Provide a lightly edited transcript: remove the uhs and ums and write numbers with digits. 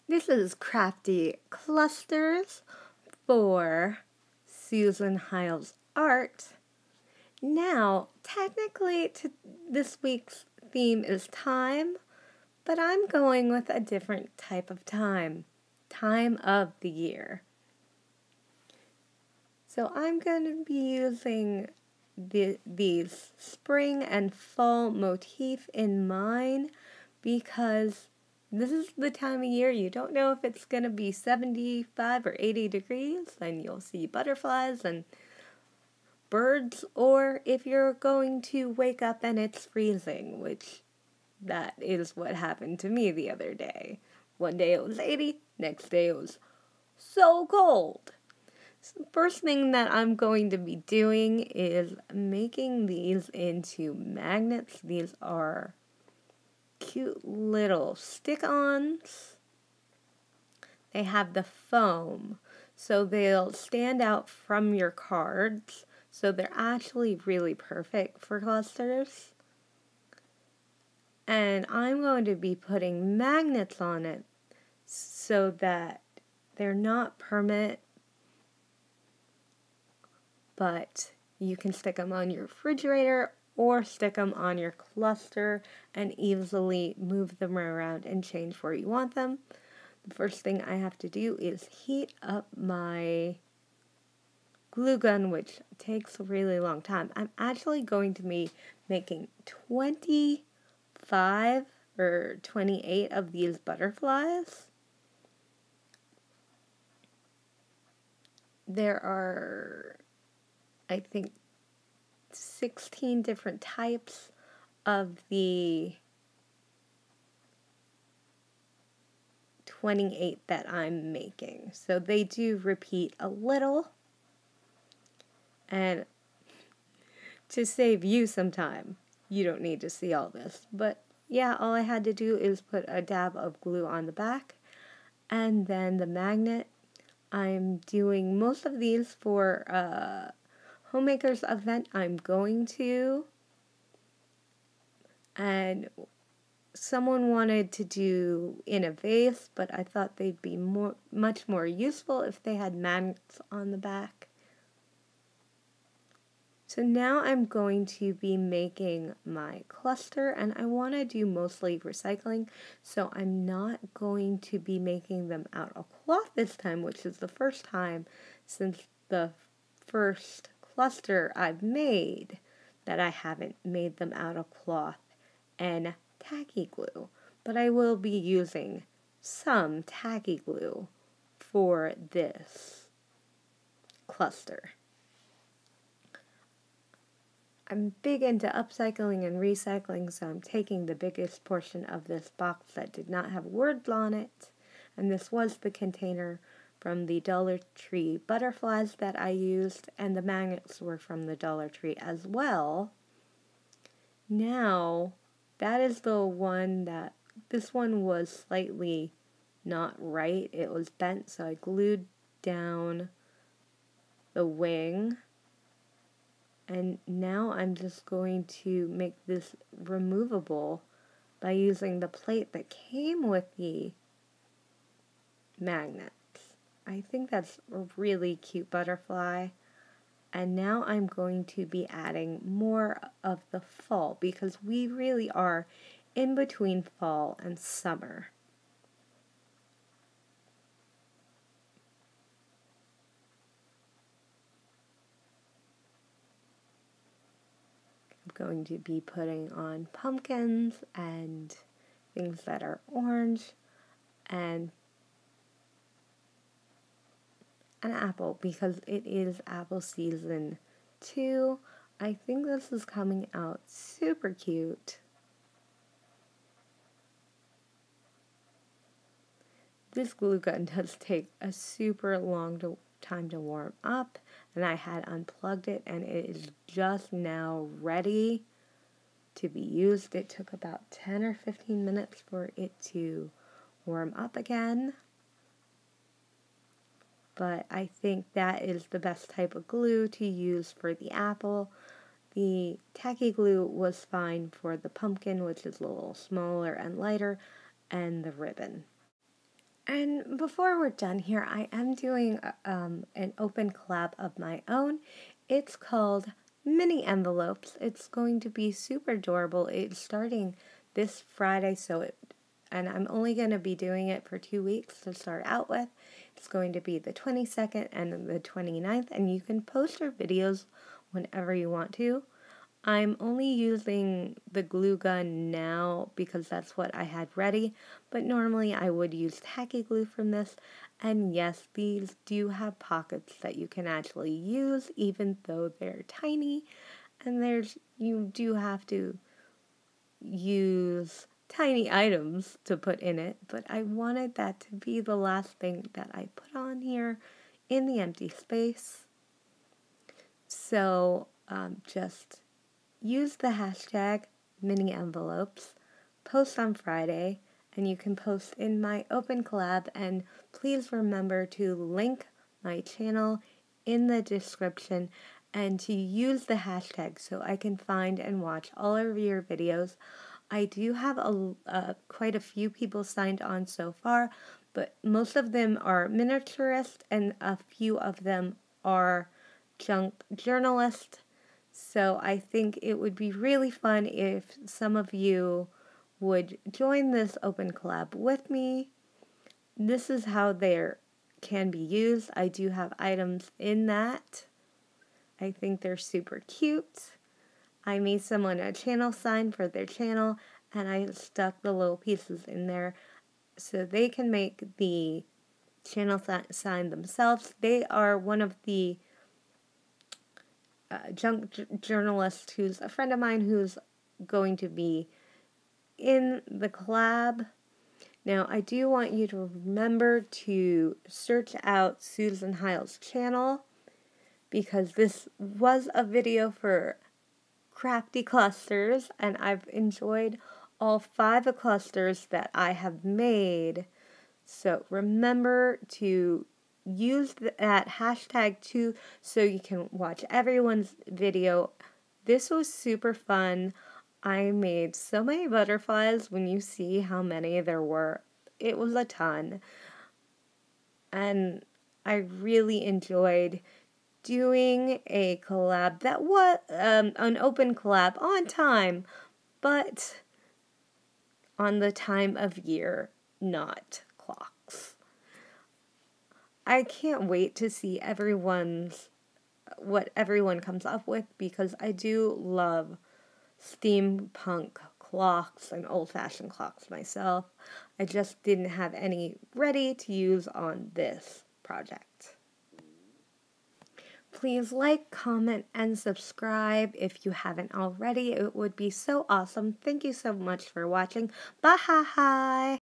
This is Crafty Clusters for Susan Hiles Art. Now, technically, this week's theme is time, but I'm going with a different type of time of the year. So I'm going to be using these spring and fall motif in mine because this is the time of year you don't know if it's going to be 75 or 80 degrees and you'll see butterflies and birds, or if you're going to wake up and it's freezing, which that is what happened to me the other day. One day it was 80, next day it was so cold. So the first thing that I'm going to be doing is making these into magnets. These are cute little stick-ons. They have the foam, so they'll stand out from your cards. So they're actually really perfect for clusters. And I'm going to be putting magnets on it so that they're not permanent, but you can stick them on your refrigerator or stick them on your cluster and easily move them around and change where you want them. The first thing I have to do is heat up my glue gun, which takes a really long time. I'm actually going to be making 25 or 28 of these butterflies. There are, I think, 16 different types of the 28 that I'm making. So they do repeat a little. And to save you some time, you don't need to see all this. But yeah, all I had to do is put a dab of glue on the back. And then the magnet. I'm doing most of these for a homemaker's event I'm going to. And someone wanted to do in a vase, but I thought they'd be much more useful if they had magnets on the back. So now I'm going to be making my cluster, and I want to do mostly recycling, so I'm not going to be making them out of cloth this time, which is the first time since the first cluster I've made that I haven't made them out of cloth and tacky glue. But I will be using some tacky glue for this cluster. I'm big into upcycling and recycling, so I'm taking the biggest portion of this box that did not have words on it, and this was the container from the Dollar Tree butterflies that I used, and the magnets were from the Dollar Tree as well. Now, that is the one that, this one was slightly not right. It was bent, so I glued down the wing. And now I'm just going to make this removable by using the plate that came with the magnets. I think that's a really cute butterfly. And now I'm going to be adding more of the fall because we really are in between fall and summer. Going to be putting on pumpkins and things that are orange and an apple because it is apple season too. I think this is coming out super cute. This glue gun does take a super long time to warm up, and I had unplugged it and it is just now ready to be used. It took about 10 or 15 minutes for it to warm up again, but I think that is the best type of glue to use for the apple. The tacky glue was fine for the pumpkin, which is a little smaller and lighter, and the ribbon. And before we're done here, I am doing an open collab of my own. It's called Mini Envelopes. It's going to be super adorable. It's starting this Friday, and I'm only going to be doing it for 2 weeks to start out with. It's going to be the 22nd and the 29th, and you can post your videos whenever you want to. I'm only using the glue gun now because that's what I had ready, but normally I would use tacky glue from this. And yes, these do have pockets that you can actually use even though they're tiny, and you do have to use tiny items to put in it, but I wanted that to be the last thing that I put on here in the empty space. So just use the hashtag mini envelopes, post on Friday, and you can post in my open collab, and please remember to link my channel in the description and to use the hashtag so I can find and watch all of your videos. I do have quite a few people signed on so far, but most of them are miniaturists and a few of them are junk journalists. So I think it would be really fun if some of you would join this open collab with me. This is how they can be used. I do have items in that. I think they're super cute. I made someone a channel sign for their channel, and I stuck the little pieces in there so they can make the channel sign themselves. They are one of the junk journalist who's a friend of mine who's going to be in the collab. Now, I do want you to remember to search out Susan Hiles' channel because this was a video for crafty clusters, and I've enjoyed all 5 clusters that I have made. So remember to use that hashtag too so you can watch everyone's video. This was super fun. I made so many butterflies. When you see how many there were, it was a ton. And I really enjoyed doing a collab that was an open collab on time, but on the time of year, not clocks. I can't wait to see what everyone comes up with because I do love steampunk clocks and old-fashioned clocks myself. I just didn't have any ready to use on this project. Please like, comment, and subscribe if you haven't already. It would be so awesome. Thank you so much for watching. Bye!